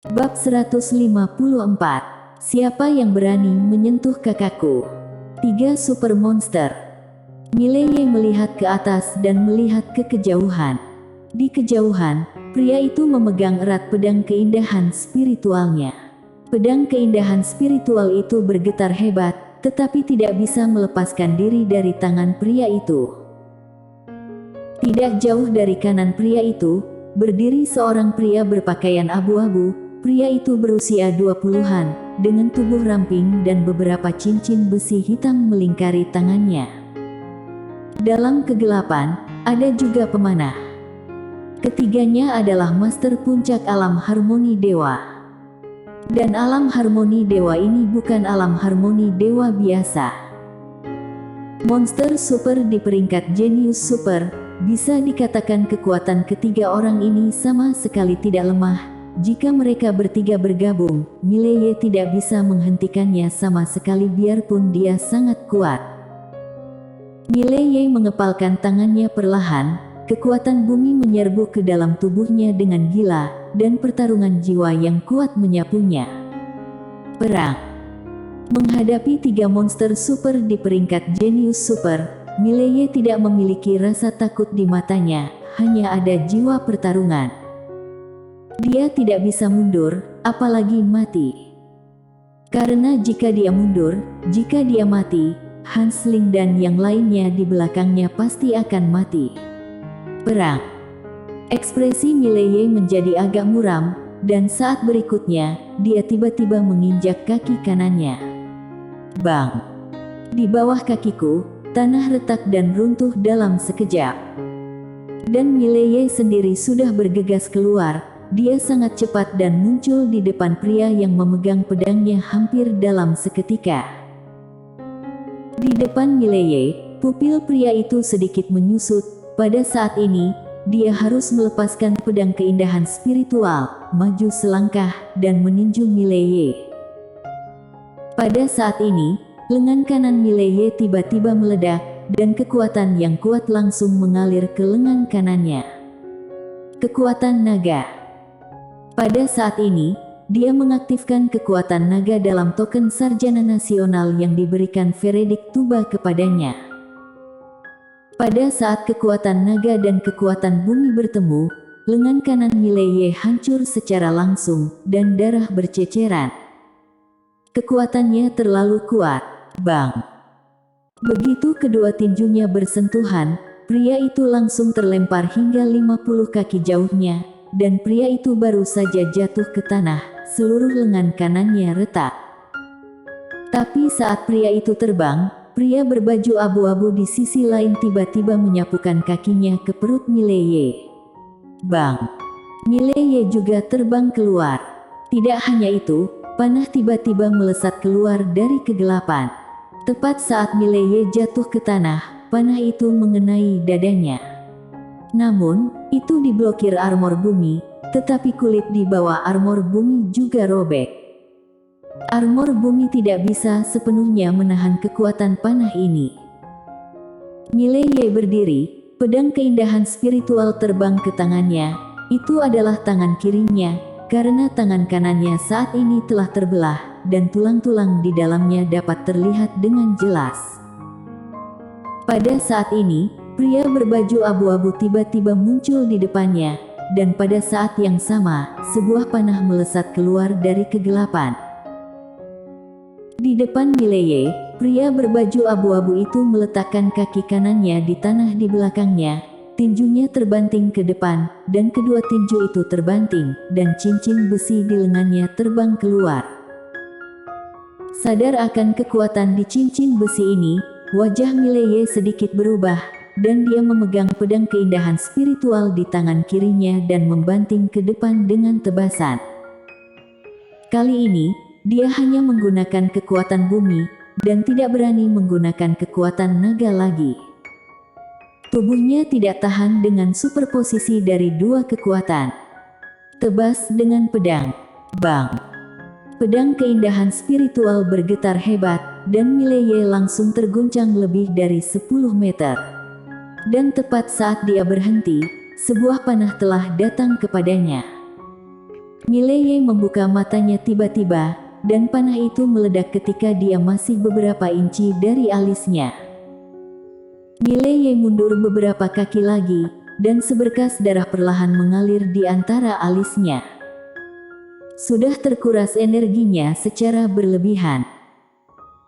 Bab 154. Siapa yang berani menyentuh kakakku? 3 Super Monster. Mileye melihat ke atas dan melihat ke kejauhan. Di kejauhan, pria itu memegang erat pedang keindahan spiritualnya. Pedang keindahan spiritual itu bergetar hebat, tetapi tidak bisa melepaskan diri dari tangan pria itu. Tidak jauh dari kanan pria itu, berdiri seorang pria berpakaian abu-abu. Pria itu berusia 20-an, dengan tubuh ramping dan beberapa cincin besi hitam melingkari tangannya. Dalam kegelapan, ada juga pemanah. Ketiganya adalah Master Puncak Alam Harmoni Dewa. Dan alam harmoni dewa ini bukan alam harmoni dewa biasa. Monster super di peringkat Genius Super, bisa dikatakan kekuatan ketiga orang ini sama sekali tidak lemah. Jika mereka bertiga bergabung, Mileye tidak bisa menghentikannya sama sekali biarpun dia sangat kuat. Mileye mengepalkan tangannya perlahan, kekuatan bumi menyerbu ke dalam tubuhnya dengan gila, dan pertarungan jiwa yang kuat menyapunya. Perang. Menghadapi 3 monster super di peringkat Genius Super, Mileye tidak memiliki rasa takut di matanya, hanya ada jiwa pertarungan. Dia tidak bisa mundur, apalagi mati. Karena jika dia mundur, jika dia mati, Hansling dan yang lainnya di belakangnya pasti akan mati. Perang. Ekspresi Mileye menjadi agak muram, dan saat berikutnya, dia tiba-tiba menginjak kaki kanannya. Bang! Di bawah kakiku, tanah retak dan runtuh dalam sekejap. Dan Mileye sendiri sudah bergegas keluar. Dia sangat cepat dan muncul di depan pria yang memegang pedangnya hampir dalam seketika. Di depan Mileye, pupil pria itu sedikit menyusut. Pada saat ini, dia harus melepaskan pedang keindahan spiritual, maju selangkah, dan meninju Mileye. Pada saat ini, lengan kanan Mileye tiba-tiba meledak, dan kekuatan yang kuat langsung mengalir ke lengan kanannya. Kekuatan naga. Pada saat ini, dia mengaktifkan kekuatan naga dalam token sarjana nasional yang diberikan Veredik Tuba kepadanya. Pada saat kekuatan naga dan kekuatan bumi bertemu, lengan kanan Mileye hancur secara langsung, dan darah berceceran. Kekuatannya terlalu kuat. Bang! Begitu kedua tinjunya bersentuhan, pria itu langsung terlempar hingga 50 kaki jauhnya. Dan pria itu baru saja jatuh ke tanah, seluruh lengan kanannya retak. Tapi saat pria itu terbang, pria berbaju abu-abu di sisi lain tiba-tiba menyapukan kakinya ke perut Mileye. Bang! Mileye juga terbang keluar. Tidak hanya itu, panah tiba-tiba melesat keluar dari kegelapan. Tepat saat Mileye jatuh ke tanah, panah itu mengenai dadanya. Namun, itu diblokir armor bumi, tetapi kulit di bawah armor bumi juga robek. Armor bumi tidak bisa sepenuhnya menahan kekuatan panah ini. Mileye berdiri, pedang keindahan spiritual terbang ke tangannya. Itu adalah tangan kirinya, karena tangan kanannya saat ini telah terbelah, dan tulang-tulang di dalamnya dapat terlihat dengan jelas. Pada saat ini, pria berbaju abu-abu tiba-tiba muncul di depannya, dan pada saat yang sama, sebuah panah melesat keluar dari kegelapan. Di depan Mileye, pria berbaju abu-abu itu meletakkan kaki kanannya di tanah di belakangnya, tinjunya terbanting ke depan, dan kedua tinju itu terbanting, dan cincin besi di lengannya terbang keluar. Sadar akan kekuatan di cincin besi ini, wajah Mileye sedikit berubah, dan dia memegang pedang keindahan spiritual di tangan kirinya dan membanting ke depan dengan tebasan. Kali ini, dia hanya menggunakan kekuatan bumi, dan tidak berani menggunakan kekuatan naga lagi. Tubuhnya tidak tahan dengan superposisi dari 2 kekuatan. Tebas dengan pedang. Bang! Pedang keindahan spiritual bergetar hebat, dan Mileye langsung terguncang lebih dari 10 meter. Dan tepat saat dia berhenti, sebuah panah telah datang kepadanya. Mileye membuka matanya tiba-tiba, dan panah itu meledak ketika dia masih beberapa inci dari alisnya. Mileye mundur beberapa kaki lagi, dan seberkas darah perlahan mengalir di antara alisnya. Sudah terkuras energinya secara berlebihan.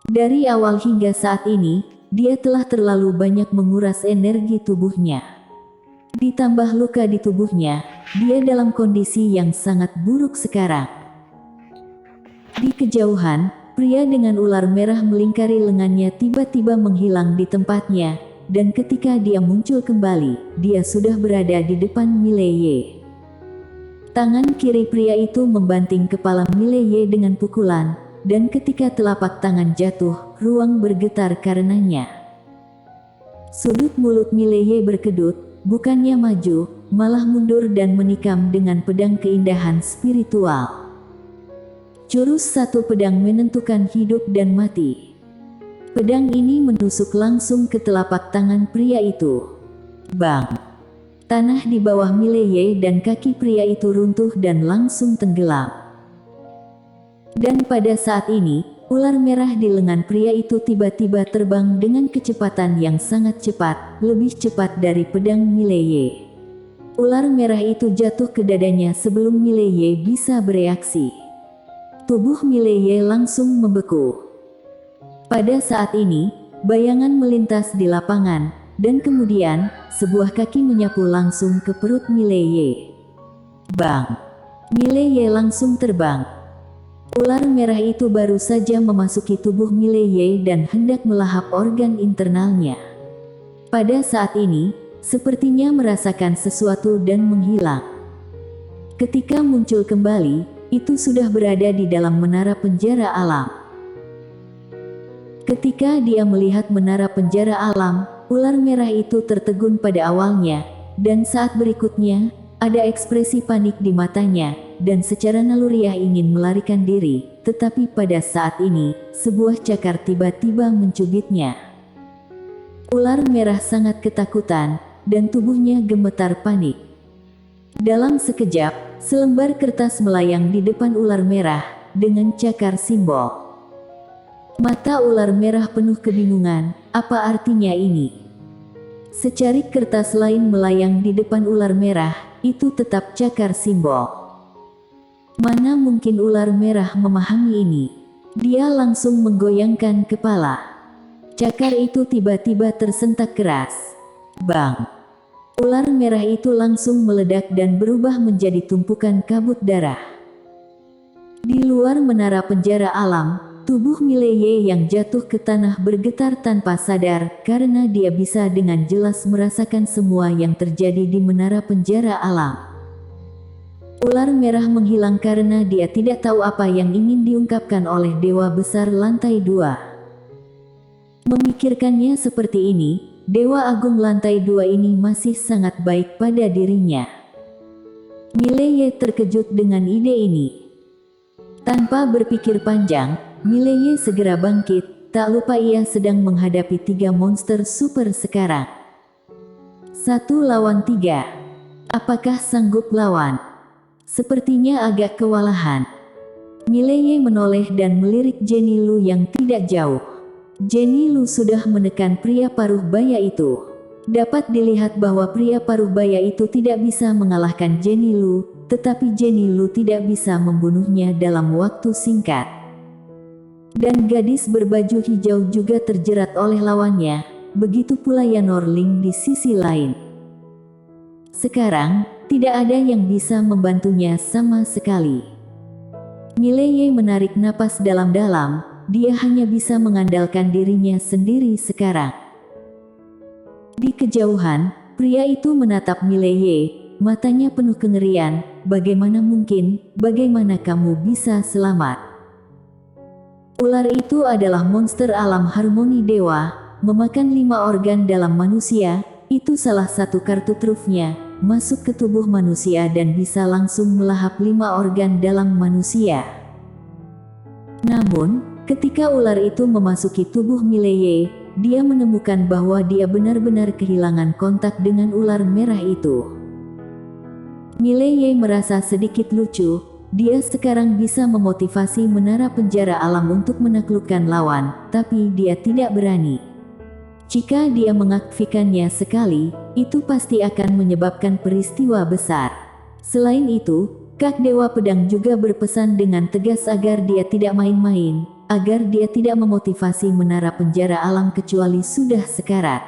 Dari awal hingga saat ini, dia telah terlalu banyak menguras energi tubuhnya. Ditambah luka di tubuhnya, dia dalam kondisi yang sangat buruk sekarang. Di kejauhan, pria dengan ular merah melingkari lengannya tiba-tiba menghilang di tempatnya, dan ketika dia muncul kembali, dia sudah berada di depan Mileye. Tangan kiri pria itu membanting kepala Mileye dengan pukulan, dan ketika telapak tangan jatuh, ruang bergetar karenanya. Sudut mulut Mileye berkedut, bukannya maju, malah mundur dan menikam dengan pedang keindahan spiritual. Jurus satu pedang menentukan hidup dan mati. Pedang ini menusuk langsung ke telapak tangan pria itu. Bang! Tanah di bawah Mileye dan kaki pria itu runtuh dan langsung tenggelam. Dan pada saat ini, ular merah di lengan pria itu tiba-tiba terbang dengan kecepatan yang sangat cepat, lebih cepat dari pedang Mileye. Ular merah itu jatuh ke dadanya sebelum Mileye bisa bereaksi. Tubuh Mileye langsung membeku. Pada saat ini, bayangan melintas di lapangan, dan kemudian, sebuah kaki menyapu langsung ke perut Mileye. Bang! Mileye langsung terbang. Ular merah itu baru saja memasuki tubuh Mileye dan hendak melahap organ internalnya. Pada saat ini, sepertinya merasakan sesuatu dan menghilang. Ketika muncul kembali, itu sudah berada di dalam menara penjara alam. Ketika dia melihat menara penjara alam, ular merah itu tertegun pada awalnya, dan saat berikutnya, ada ekspresi panik di matanya, dan secara naluriah ingin melarikan diri, tetapi pada saat ini, sebuah cakar tiba-tiba mencubitnya. Ular merah sangat ketakutan, dan tubuhnya gemetar panik. Dalam sekejap, selembar kertas melayang di depan ular merah, dengan cakar simbol. Mata ular merah penuh kebingungan, apa artinya ini? Secarik kertas lain melayang di depan ular merah, itu tetap cakar simbol. Mana mungkin ular merah memahami ini? Dia langsung menggoyangkan kepala. Cakar itu tiba-tiba tersentak keras. Bang! Ular merah itu langsung meledak dan berubah menjadi tumpukan kabut darah. Di luar menara penjara alam, tubuh Mileye yang jatuh ke tanah bergetar tanpa sadar, karena dia bisa dengan jelas merasakan semua yang terjadi di menara penjara alam. Ular merah menghilang karena dia tidak tahu apa yang ingin diungkapkan oleh Dewa Besar Lantai 2. Memikirkannya seperti ini, Dewa Agung Lantai 2 ini masih sangat baik pada dirinya. Mileye terkejut dengan ide ini. Tanpa berpikir panjang, Mileye segera bangkit, tak lupa ia sedang menghadapi 3 monster super sekarang. 1 lawan 3. Apakah sanggup lawan? Sepertinya agak kewalahan. Mileye menoleh dan melirik Jenny Lu yang tidak jauh. Jenny Lu sudah menekan pria paruh baya itu. Dapat dilihat bahwa pria paruh baya itu tidak bisa mengalahkan Jenny Lu, tetapi Jenny Lu tidak bisa membunuhnya dalam waktu singkat. Dan gadis berbaju hijau juga terjerat oleh lawannya, begitu pula Yanor Ling di sisi lain. Sekarang, tidak ada yang bisa membantunya sama sekali. Mileye menarik napas dalam-dalam, dia hanya bisa mengandalkan dirinya sendiri sekarang. Di kejauhan, pria itu menatap Mileye, matanya penuh kengerian. Bagaimana mungkin, bagaimana kamu bisa selamat? Ular itu adalah monster alam harmoni dewa, memakan 5 organ dalam manusia, itu salah satu kartu trufnya, masuk ke tubuh manusia dan bisa langsung melahap 5 organ dalam manusia. Namun, ketika ular itu memasuki tubuh Mileye, dia menemukan bahwa dia benar-benar kehilangan kontak dengan ular merah itu. Mileye merasa sedikit lucu, dia sekarang bisa memotivasi menara penjara alam untuk menaklukkan lawan, tapi dia tidak berani. Jika dia mengaktifkannya sekali, itu pasti akan menyebabkan peristiwa besar. Selain itu, Kak Dewa Pedang juga berpesan dengan tegas agar dia tidak main-main, agar dia tidak memotivasi menara penjara alam kecuali sudah sekarat.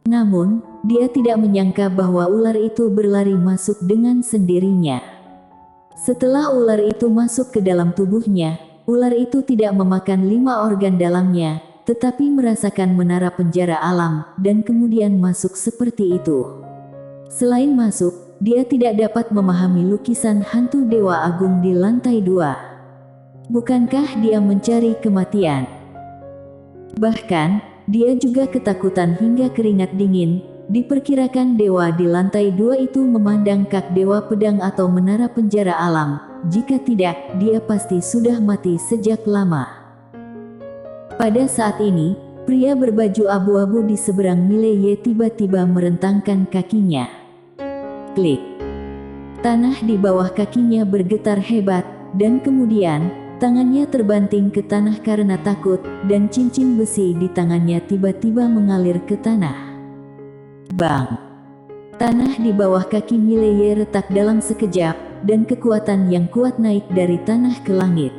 Namun, dia tidak menyangka bahwa ular itu berlari masuk dengan sendirinya. Setelah ular itu masuk ke dalam tubuhnya, ular itu tidak memakan 5 organ dalamnya, tetapi merasakan menara penjara alam, dan kemudian masuk seperti itu. Selain masuk, dia tidak dapat memahami lukisan hantu Dewa Agung di lantai 2. Bukankah dia mencari kematian? Bahkan, dia juga ketakutan hingga keringat dingin. Diperkirakan dewa di lantai 2 itu memandang Kak Dewa Pedang atau menara penjara alam. Jika tidak, dia pasti sudah mati sejak lama. Pada saat ini, pria berbaju abu-abu di seberang Mileye tiba-tiba merentangkan kakinya. Klik. Tanah di bawah kakinya bergetar hebat, dan kemudian tangannya terbanting ke tanah karena takut, dan cincin besi di tangannya tiba-tiba mengalir ke tanah. Bang! Tanah di bawah kaki Mileye retak dalam sekejap, dan kekuatan yang kuat naik dari tanah ke langit.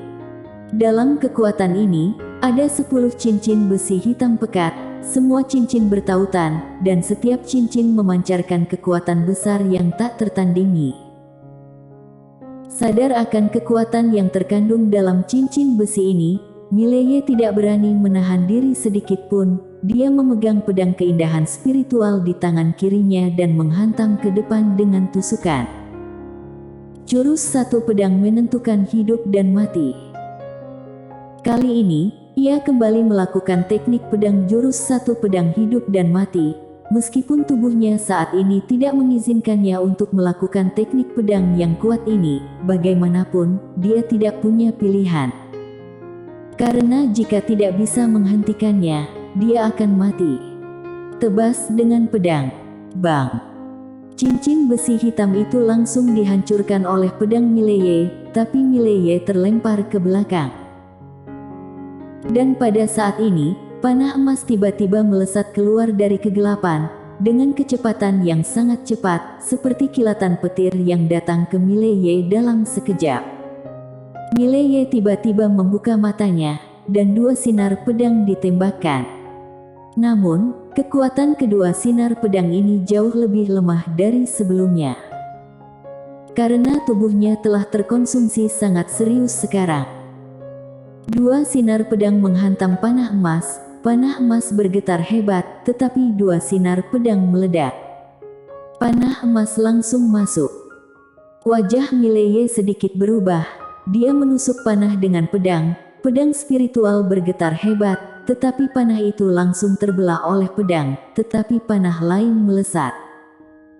Dalam kekuatan ini, ada 10 cincin besi hitam pekat, semua cincin bertautan, dan setiap cincin memancarkan kekuatan besar yang tak tertandingi. Sadar akan kekuatan yang terkandung dalam cincin besi ini, Mileye tidak berani menahan diri sedikit pun. Dia memegang pedang keindahan spiritual di tangan kirinya dan menghantam ke depan dengan tusukan. Jurus satu pedang menentukan hidup dan mati. Kali ini, ia kembali melakukan teknik pedang jurus satu pedang hidup dan mati. Meskipun tubuhnya saat ini tidak mengizinkannya untuk melakukan teknik pedang yang kuat ini, bagaimanapun, dia tidak punya pilihan. Karena jika tidak bisa menghentikannya, dia akan mati. Tebas dengan pedang. Bang! Cincin besi hitam itu langsung dihancurkan oleh pedang Mileye, tapi Mileye terlempar ke belakang. Dan pada saat ini, panah emas tiba-tiba melesat keluar dari kegelapan, dengan kecepatan yang sangat cepat, seperti kilatan petir yang datang ke Mileye dalam sekejap. Mileye tiba-tiba membuka matanya, dan 2 sinar pedang ditembakkan. Namun, kekuatan kedua sinar pedang ini jauh lebih lemah dari sebelumnya. Karena tubuhnya telah terkonsumsi sangat serius sekarang. 2 sinar pedang menghantam panah emas bergetar hebat, tetapi 2 sinar pedang meledak. Panah emas langsung masuk. Wajah Mileye sedikit berubah, dia menusuk panah dengan pedang spiritual bergetar hebat, tetapi panah itu langsung terbelah oleh pedang, tetapi panah lain melesat.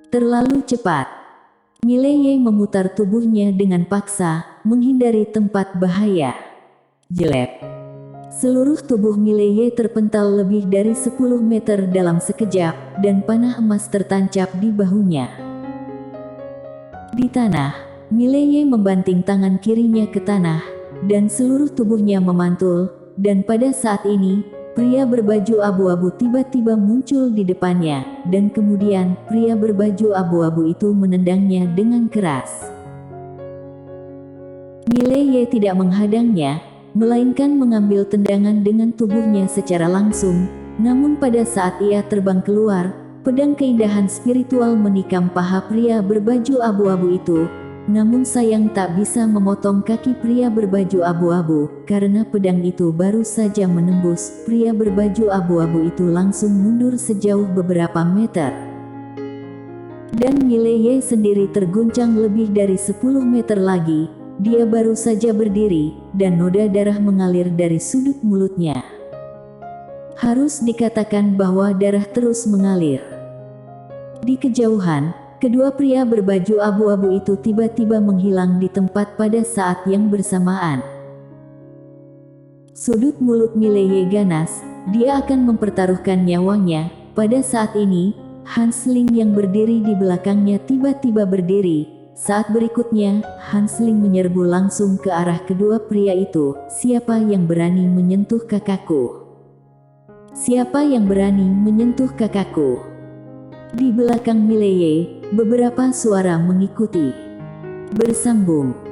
Terlalu cepat. Mileye memutar tubuhnya dengan paksa, menghindari tempat bahaya. Jelek. Seluruh tubuh Mileye terpental lebih dari 10 meter dalam sekejap, dan panah emas tertancap di bahunya. Di tanah, Mileye membanting tangan kirinya ke tanah, dan seluruh tubuhnya memantul, dan pada saat ini, pria berbaju abu-abu tiba-tiba muncul di depannya, dan kemudian pria berbaju abu-abu itu menendangnya dengan keras. Mileye tidak menghadangnya, melainkan mengambil tendangan dengan tubuhnya secara langsung. Namun pada saat ia terbang keluar, pedang keindahan spiritual menikam paha pria berbaju abu-abu itu. Namun sayang tak bisa memotong kaki pria berbaju abu-abu, karena pedang itu baru saja menembus. Pria berbaju abu-abu itu langsung mundur sejauh beberapa meter. Dan Mileye sendiri terguncang lebih dari 10 meter lagi. Dia baru saja berdiri, dan noda darah mengalir dari sudut mulutnya. Harus dikatakan bahwa darah terus mengalir. Di kejauhan, kedua pria berbaju abu-abu itu tiba-tiba menghilang di tempat pada saat yang bersamaan. Sudut mulut Mileye ganas, dia akan mempertaruhkan nyawanya. Pada saat ini, Hansling yang berdiri di belakangnya tiba-tiba berdiri. Saat berikutnya, Hansling menyerbu langsung ke arah kedua pria itu. Siapa yang berani menyentuh kakakku? Siapa yang berani menyentuh kakakku? Di belakang Mileye, beberapa suara mengikuti. Bersambung.